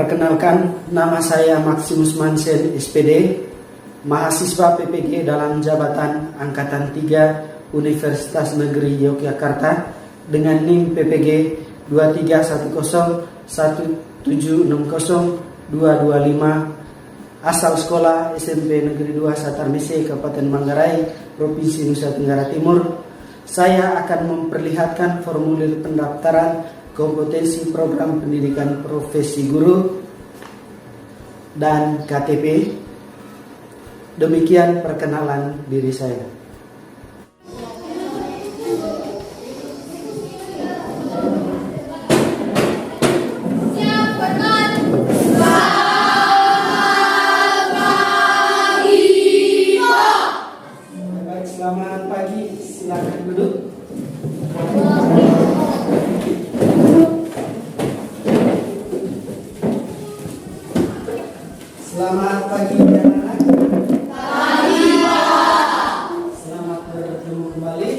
Perkenalkan, nama saya Maximus Mansen SPD, mahasiswa PPG dalam jabatan Angkatan 3 Universitas Negeri Yogyakarta dengan NIM PPG 23101760 225, asal sekolah SMP Negeri 2 Satarmese, Kabupaten Manggarai, Provinsi Nusa Tenggara Timur. Saya akan memperlihatkan formulir pendaftaran kompetensi program pendidikan profesi guru dan KTP. Demikian perkenalan diri saya. Baik, selamat pagi, silakan duduk. Selamat pagi anak-anak. Pagi, Pak. Selamat bertemu kembali.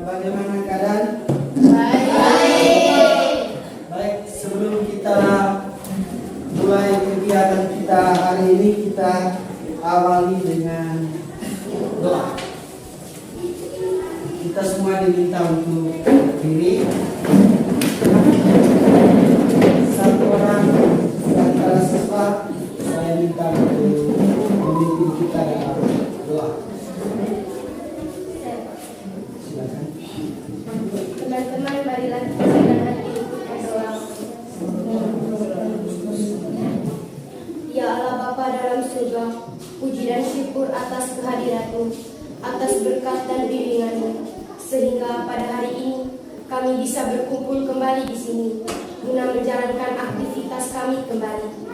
Bagaimana keadaan? Baik. Baik, sebelum kita mulai kegiatan kita hari ini, kita awali dengan doa. Kita semua diminta untuk berdiri. Satu orang antara siswa saya minta untuk memimpin kita dalam doa. Silakan. Teman-teman, marilah kita dengan hati untuk berdoa. Ya Allah Bapa dalam surga, puji dan syukur atas kehadirat-Mu, atas berkat dan bimbingan-Mu, sehingga pada hari ini kami bisa berkumpul kembali di sini guna menjalankan aktivitas kami kembali.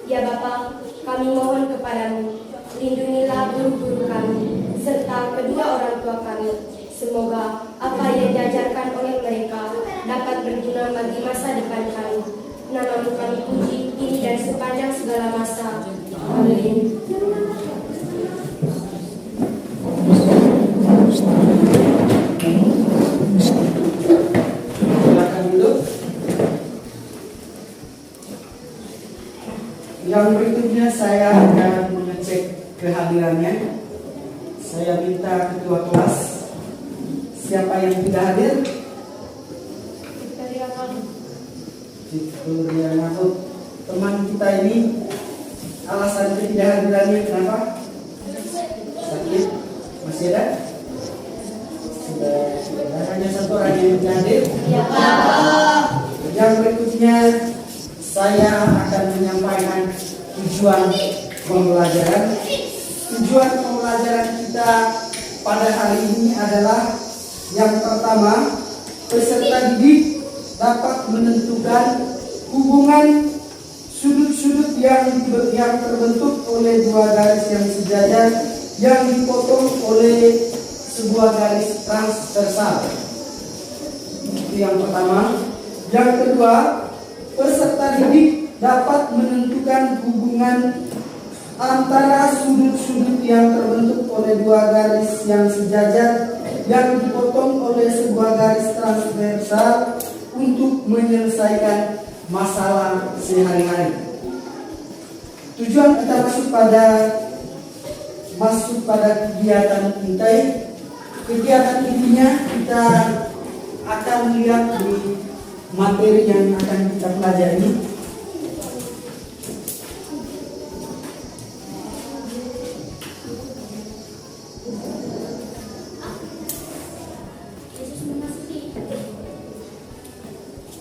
Ya Bapa, kami mohon kepadamu, lindungilah guru-guru kami serta kedua orang tua kami. Semoga apa yang diajarkan oleh mereka dapat berguna bagi masa depan kami. Nama-Mu kami puji kini dan sepanjang segala masa. Amin. Silakan duduk. Yang berikutnya saya akan mengecek kehadirannya. Saya minta ketua kelas, siapa yang tidak hadir? Victoria Mahfud. Teman kita ini alasan ketidakhadirannya kenapa? Sakit? Masih ada? Sudah hanya satu orang yang tidak hadir. Ya Pak. Yang berikutnya saya akan menyampaikan tujuan pembelajaran. Tujuan pembelajaran kita pada hari ini adalah yang pertama, peserta didik dapat menentukan hubungan sudut-sudut yang terbentuk oleh dua garis yang sejajar yang dipotong oleh sebuah garis transversal. Itu yang pertama. Yang kedua, peserta didik dapat menentukan hubungan antara sudut-sudut yang terbentuk oleh dua garis yang sejajar yang dipotong oleh sebuah garis transversal untuk menyelesaikan masalah sehari-hari. Tujuan kita masuk pada kegiatan kita. Kegiatan intinya kita akan lihat di materi yang akan kita pelajari.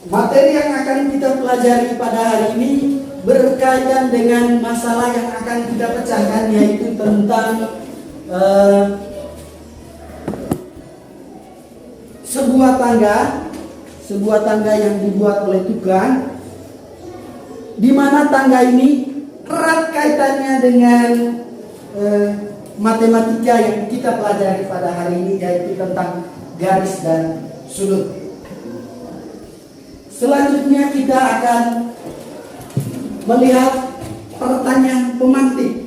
Materi yang akan kita pelajari pada hari ini berkaitan dengan masalah yang akan kita pecahkan, yaitu tentang sebuah tangga yang dibuat oleh tukang, di mana tangga ini erat kaitannya dengan matematika yang kita pelajari pada hari ini, yaitu tentang garis dan sudut. Selanjutnya kita akan melihat pertanyaan pemantik.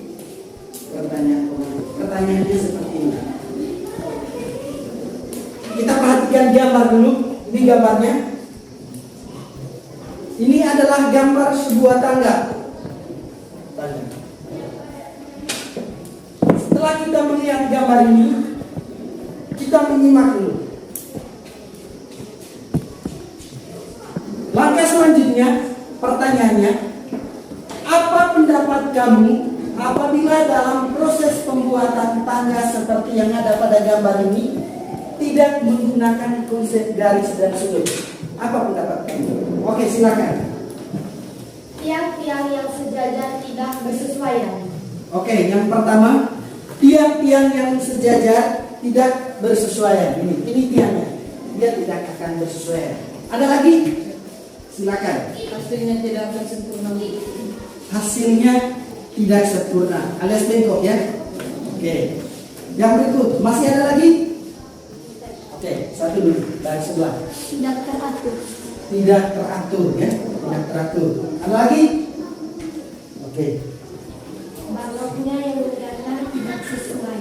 Pertanyaannya seperti ini. Kita perhatikan gambar dulu. Ini gambarnya. Ini adalah adalah gambar sebuah tangga. Setelah kita melihat gambar ini, kita menyimak dulu. Langkah selanjutnya, pertanyaannya, apa pendapat kamu apabila dalam proses pembuatan tangga seperti yang ada pada gambar ini tidak menggunakan konsep garis dan sudut? Apa pendapat kamu? Oke, silakan. Tiang-tiang yang sejajar tidak bersesuaian. Oke, yang pertama, tiang-tiang yang sejajar tidak bersesuaian. Ini tiangnya, dia tidak akan bersesuaian. Ada lagi? Silakan. Hasilnya tidak akan sempurna. Hasilnya tidak sempurna, alias bengkok ya. Oke. Yang berikut, masih ada lagi? Oke, satu dulu dari sebelah. Tidak teratur. Tidak teratur ya, tidak teratur. Ada lagi? Oke. Baloknya yang mendatar tidak sesuai.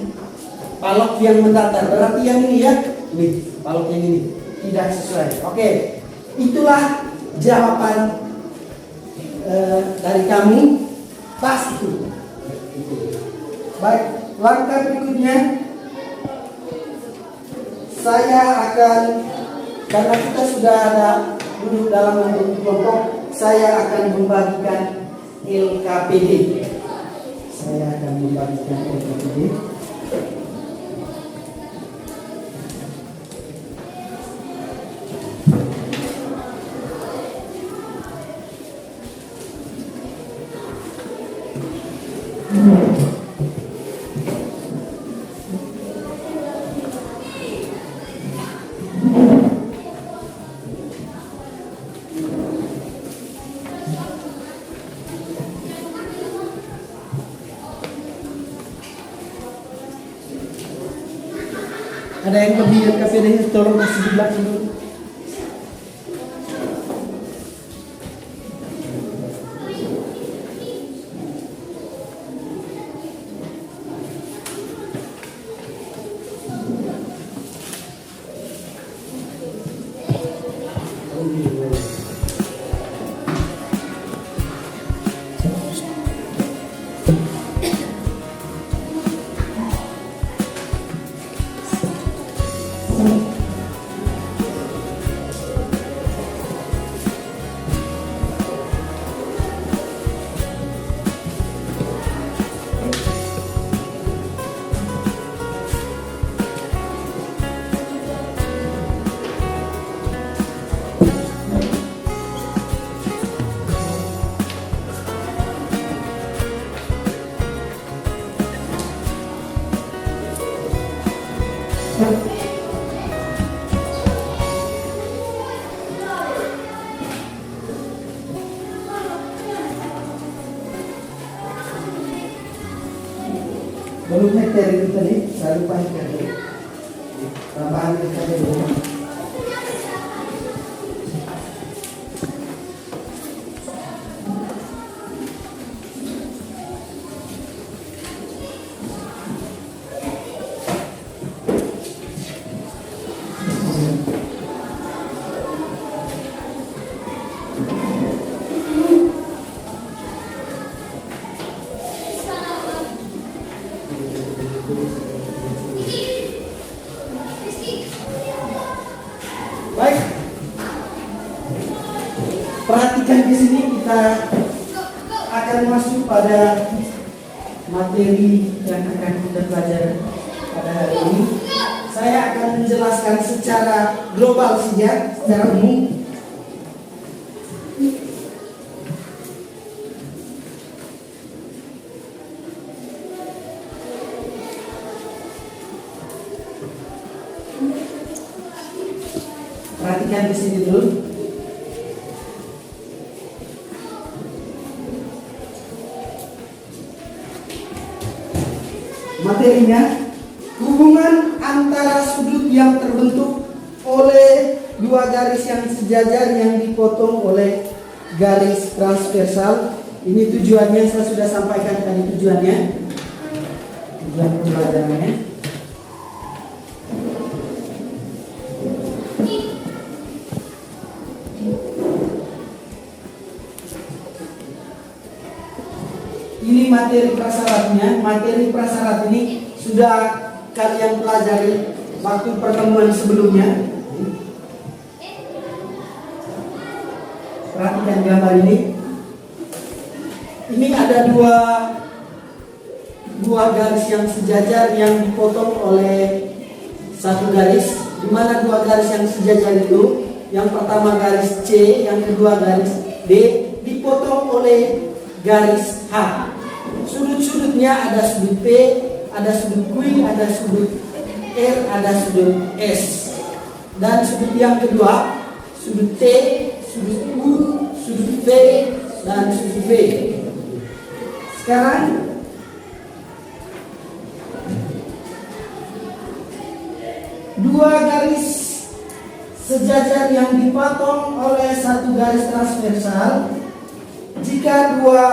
Balok yang mendatar, berarti yang ini ya. Ini, balok yang ini tidak sesuai. Oke. Itulah jawaban dari kamu. Pas itu. Baik, langkah berikutnya saya akan, karena kita sudah ada duduk dalam bentuk kelompok, saya akan membagikan LKPD. Saya akan membagikan LKPD. Ada yang lebih LKPD-nya, tolong kasih di belakang dulu. Belum hektar itu tadi, saya lupa hektar itu. Tambahan hektar itu. Baik, perhatikan di sini, kita akan masuk pada materi yang akan kita pelajari pada hari ini. Saya akan menjelaskan secara global saja, secara umum. Perhatikan di sini dulu. Materinya, hubungan antara sudut yang terbentuk oleh dua garis yang sejajar yang dipotong oleh garis transversal. Ini tujuannya saya sudah sampaikan tadi, tujuannya, tujuan pembelajarannya. Ini materi prasyaratnya. Materi prasyarat ini sudah kalian pelajari waktu pertemuan sebelumnya. Perhatikan gambar ini. Ini ada dua garis yang sejajar yang dipotong oleh satu garis. Di mana dua garis yang sejajar itu, yang pertama garis C, yang kedua garis D, dipotong oleh garis H. Sudut-sudutnya ada sudut P, ada sudut Q, ada sudut R, ada sudut S. Dan sudut yang kedua, sudut T, sudut U, sudut V, dan sudut V. Sekarang dua garis sejajar yang dipotong oleh satu garis transversal. Jika dua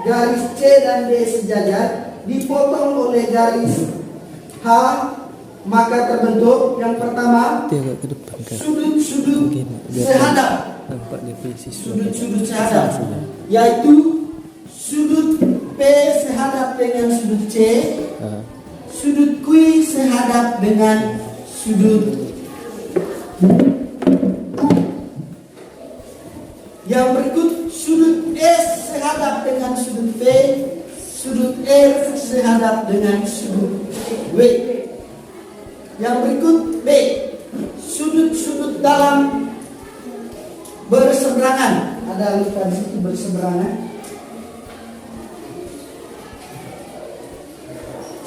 garis C dan D sejajar dipotong oleh garis H, maka terbentuk yang pertama sudut-sudut sehadap. Sudut-sudut sehadap, yaitu sudut P sehadap dengan sudut C, sudut Q sehadap dengan sudut U. Yang berikut sudut S sehadap dengan sudut V, sudut R sehadap dengan sudut W. Yang berikut B, sudut-sudut dalam berseberangan. Ada lupa di situ berseberangan.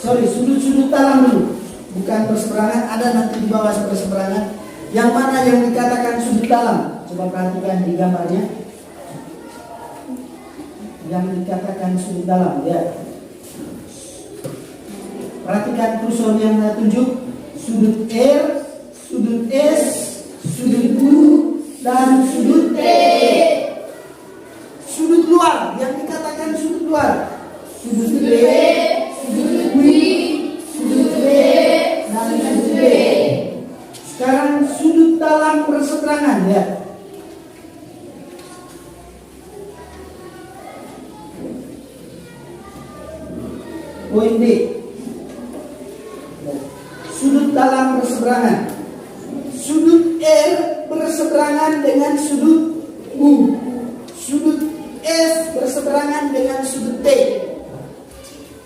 Sudut-sudut dalam dulu, bukan berseberangan. Ada nanti di bawah berseberangan. Yang mana yang dikatakan sudut dalam? Coba perhatikan di gambarnya. Yang dikatakan sudut dalam, ya. Perhatikan kursor yang saya tunjuk. Sudut R, sudut S, sudut U, dan sudut T. Sudut luar, yang dikatakan sudut luar. Sudut D, sudut Q, sudut V, dan sudut B. Sekarang sudut dalam berseberangan, ya. Poin D. Sudut dalam berseberangan. Sudut R berseberangan dengan sudut U. Sudut S berseberangan dengan sudut T.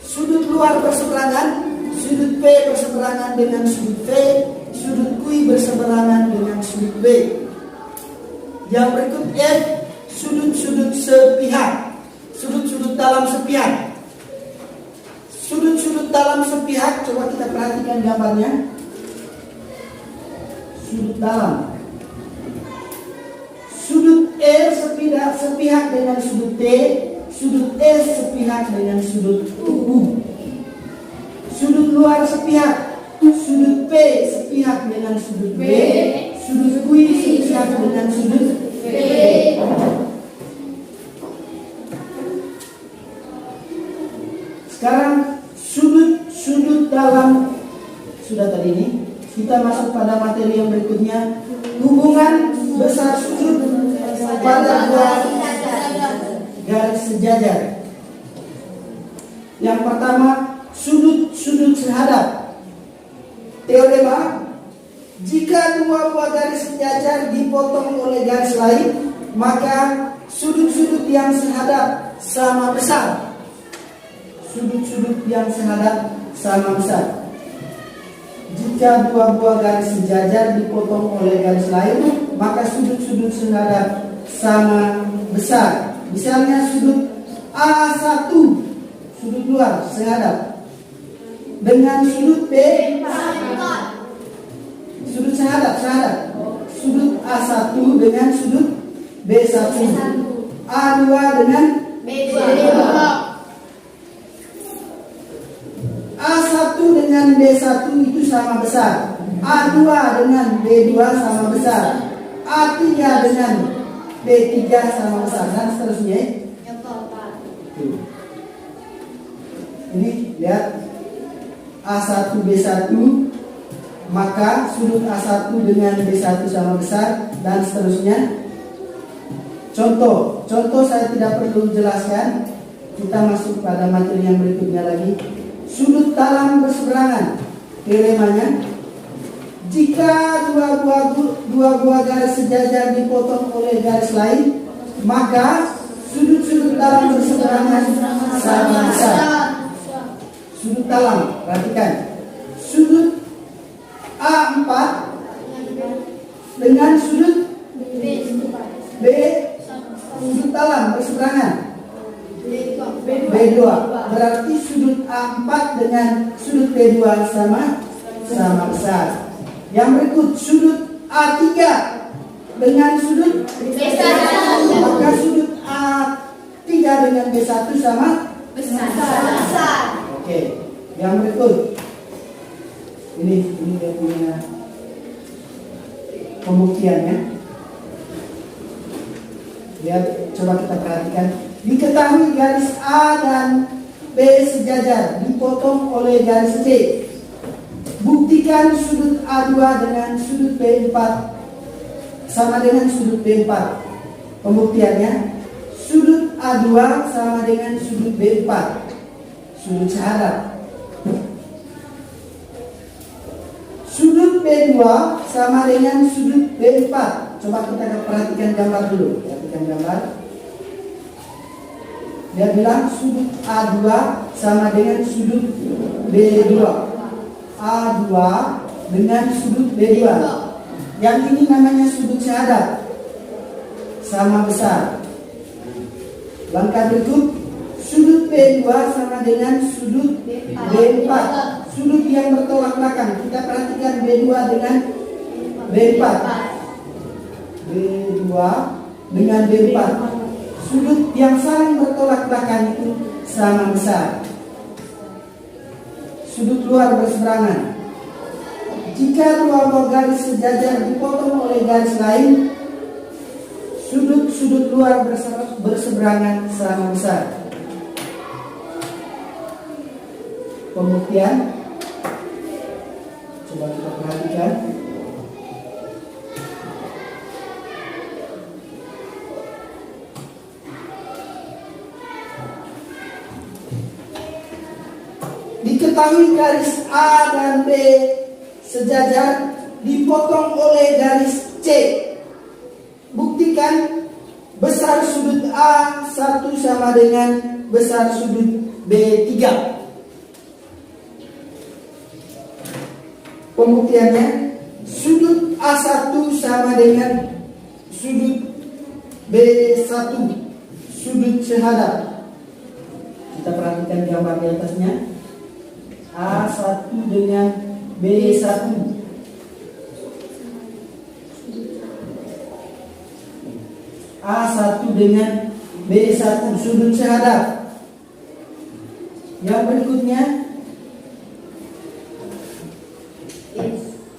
Sudut luar berseberangan. Sudut P berseberangan dengan sudut V. Sudut Q berseberangan dengan sudut B. Yang berikut F, sudut-sudut sepihak. Sudut-sudut dalam sepihak. Sudut-sudut dalam sepihak, coba kita perhatikan gambarnya. Sudut dalam. Sudut R sepihak dengan sudut T. Sudut S sepihak dengan sudut U. Sudut luar sepihak. Sudut P sepihak dengan sudut B. Sudut Q sepihak dengan sudut V. Sekarang sudut dalam sudah tadi ini. Kita masuk pada materi yang berikutnya. Hubungan besar sudut pada dua garis sejajar. Yang pertama, sudut-sudut sehadap. Teorema, jika dua buah garis sejajar dipotong oleh garis lain, maka sudut-sudut yang sehadap sama besar. Sudut-sudut yang sehadap sama besar. Jika dua buah garis sejajar dipotong oleh garis lain, maka sudut-sudut sehadap sama besar. Misalnya sudut A1, sudut luar sehadap, dengan sudut B, sudut sehadap. Sudut A1 dengan sudut B1, A2 dengan B2. A1 dengan B1 itu sama besar. A2 dengan B2 sama besar. A3 dengan B3 sama besar, dan seterusnya. Ini lihat A1 B1, maka sudut A1 dengan B1 sama besar, dan seterusnya. Contoh saya tidak perlu jelaskan. Kita masuk pada materi yang berikutnya lagi. Sudut talam berseberangan. Teoremanya, jika dua buah garis sejajar dipotong oleh garis lain, maka sudut-sudut talam berseberangan sama besar. Sudut talam, perhatikan. Sudut A4 dengan sudut B, sudut talam berseberangan B2. Berarti sudut A4 dengan sudut B2 sama besar. Yang berikut sudut A3 dengan sudut B1, maka sudut A3 dengan B1 sama besar. Oke, yang berikut ini dia punya pembuktiannya. Lihat, coba kita perhatikan. Diketahui garis A dan B sejajar dipotong oleh garis C. Buktikan sudut A2 dengan sudut B4 sama dengan sudut B4. Pembuktiannya, sudut A2 sama dengan sudut B4. Sudut syahadat. Sudut B2 sama dengan sudut B4. Coba kita perhatikan gambar dulu. Perhatikan gambar. Dia bilang sudut A2 sama dengan sudut B2. A2 dengan sudut B2. Yang ini namanya sudut syahadat. Sama besar. Langkah berikut, sudut B2 sama dengan sudut B4. Sudut yang bertolak belakang. Kita perhatikan B2 dengan B4. B2 dengan B4. Sudut yang saling bertolak belakang itu sama besar. Sudut luar berseberangan. Jika dua buah garis sejajar dipotong oleh garis lain, sudut-sudut luar berseberangan sama besar. Pembuktian, coba kita perhatikan. Diketahui garis A dan B sejajar dipotong oleh garis C. Buktikan besar sudut A1 sama dengan besar sudut B3. Pembuktiannya, sudut A1 sama dengan sudut B1, sudut syahadat. Kita perhatikan gambar di atasnya. A1 dengan B1. A1 dengan B1, sudut syahadat. Yang berikutnya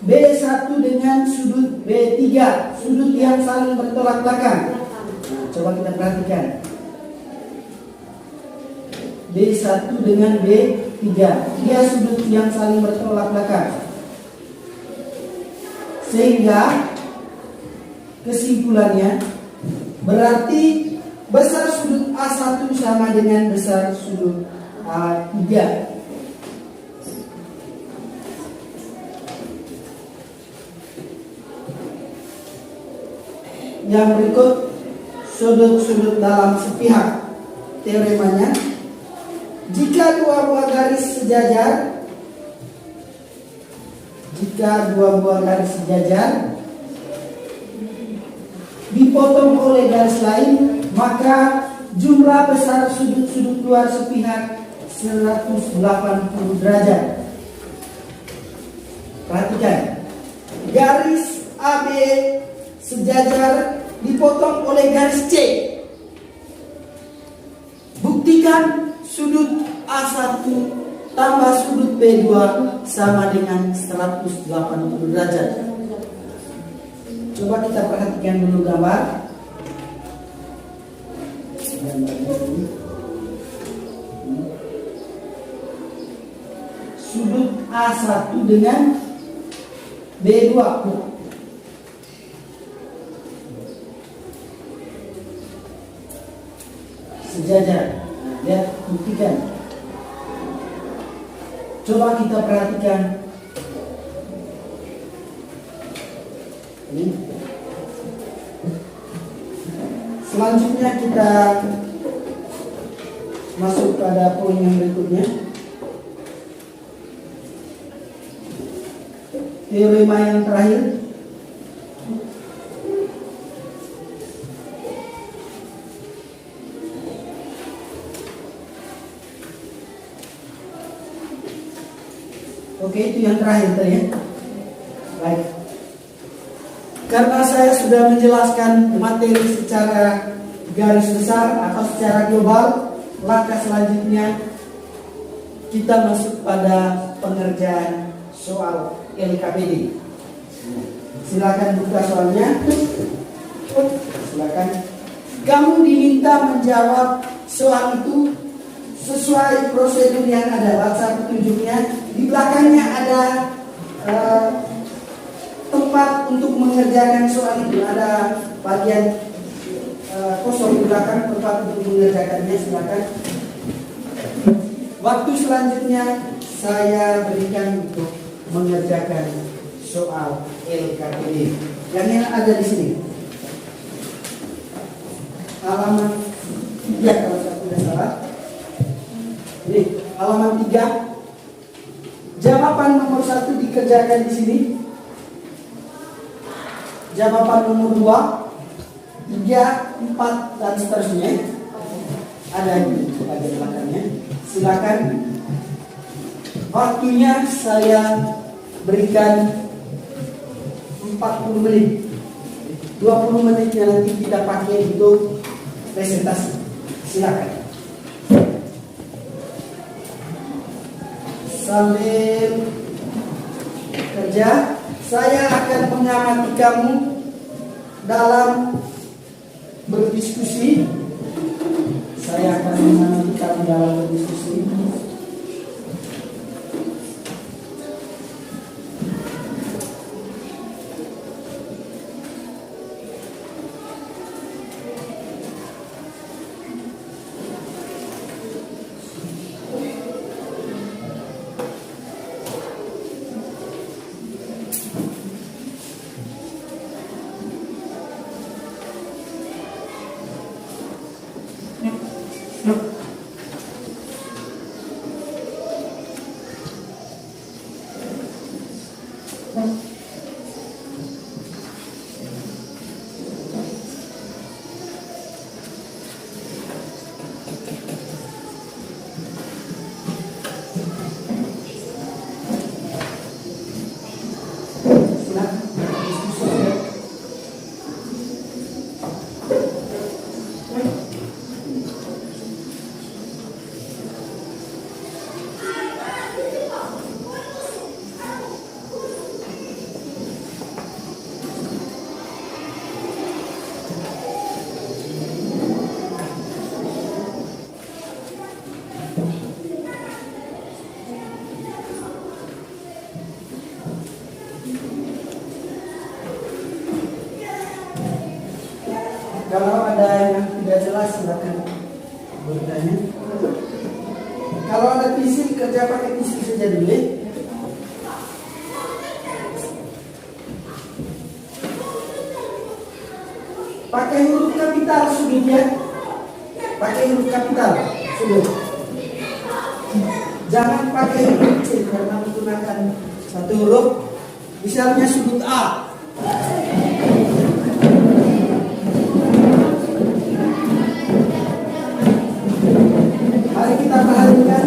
B1 dengan sudut B3, sudut yang saling bertolak belakang. Nah, coba kita perhatikan. B1 dengan B3, dia sudut yang saling bertolak belakang. Sehingga kesimpulannya berarti besar sudut A1 sama dengan besar sudut A3. Yang berikut sudut-sudut dalam sepihak. Teoremanya, jika dua buah garis sejajar dipotong oleh garis lain, maka jumlah besar sudut-sudut luar sepihak 180 derajat. Perhatikan, garis AB sejajar dipotong oleh garis C. Buktikan sudut A1 tambah sudut B2 sama dengan 180 derajat. Coba kita perhatikan dulu gambar. Sudut A1 dengan B2 sejajar. Lihat, buktikan. Coba kita perhatikan. Ini. Selanjutnya kita masuk pada poin yang berikutnya. Teorema yang terakhir. Oke, itu yang terakhir tadi ya. Baik. Karena saya sudah menjelaskan materi secara garis besar atau secara global, langkah selanjutnya kita masuk pada pengerjaan soal LKPD. Silakan buka soalnya. Silakan. Kamu diminta menjawab soal itu sesuai prosedur yang ada. Baca petunjuknya. Di belakangnya ada tempat untuk mengerjakan soal itu. Ada bagian kosong di belakang, tempat untuk mengerjakannya. Silakan. Waktu selanjutnya saya berikan untuk mengerjakan soal LKPD yang ada di sini. Halaman 3 kalau saya tidak salah. Ini halaman 3. Jawaban nomor 1 dikerjakan di sini. Jawaban nomor 2, 3, 4 dan seterusnya ada di bagian belakangnya. Silakan. Waktunya saya berikan 40 menit. 20 menitnya nanti kita pakai untuk presentasi. Silakan. Sambil kerja, saya akan mengamati kamu dalam berdiskusi. Saya akan mengamati kamu dalam berdiskusi. Kalau ada yang tidak jelas silakan bertanya. Kalau ada pensil, kerja pakai pensil saja dulu. Pakai huruf kapital sudutnya. Pakai huruf kapital sudut. Jangan pakai huruf kecil karena menggunakan satu huruf. Misalnya sudut A. Mari kita perhatikan.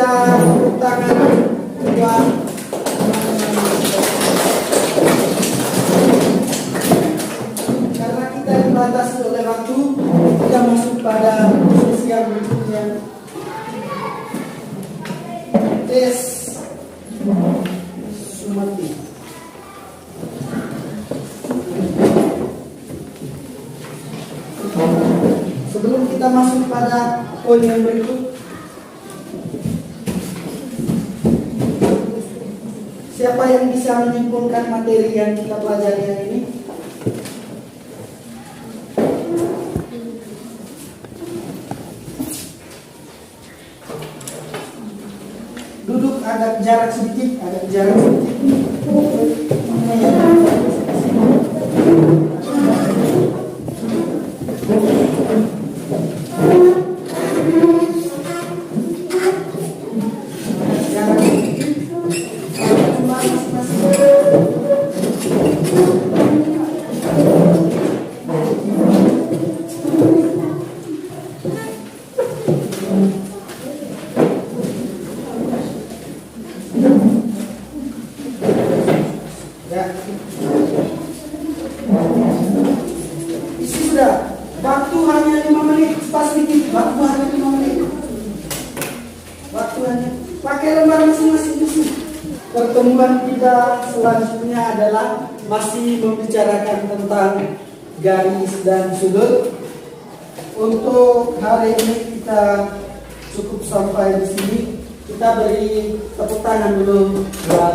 tepuk tangan buat karena kita dibatasi oleh waktu, kita masuk pada sesi yang berikutnya. Tes Sumati. Sebelum kita masuk pada poin yang berikut, siapa yang bisa menyimpulkan materi yang kita pelajari hari ini? Duduk agak jarak sedikit, Ya. Isi sudah. Waktu hanya 5 menit. Pas sedikit. Waktu hanya 5 menit. Waktu hanya. Pakai lembar masing-masing isi. Pertemuan kita selanjutnya adalah masih membicarakan tentang garis dan sudut. Untuk hari ini kita cukup sampai di sini. Kita beri tepuk tangan dulu buat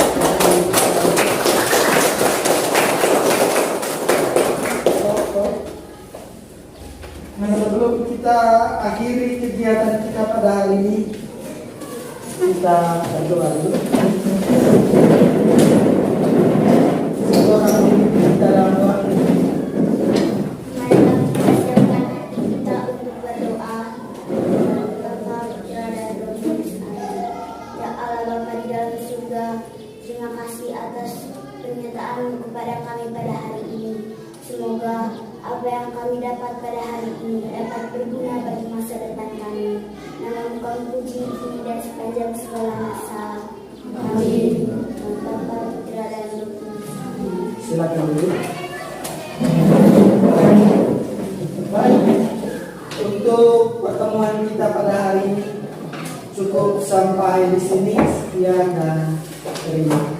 sebelum kita akhiri kegiatan kita pada hari ini, kita berdoa dulu. Dalam doa. Marilah kita siapkan hati kita untuk berdoa. Bapa dan Roh Kudus. Ya Allah Bapa di dalam surga, terima kasih atas pernyataan kepada kami pada hari ini. Semoga apa yang kami dapat pada hari ini dapat berguna bagi masa depan kami. Nama Engkau puji kini dan sepanjang segala masa. Amin. Bapa, Putra dan Roh Kudus. Silakan dulu. Baik. Untuk pertemuan kita pada hari ini cukup sampai di sini. Sekian dan terima kasih.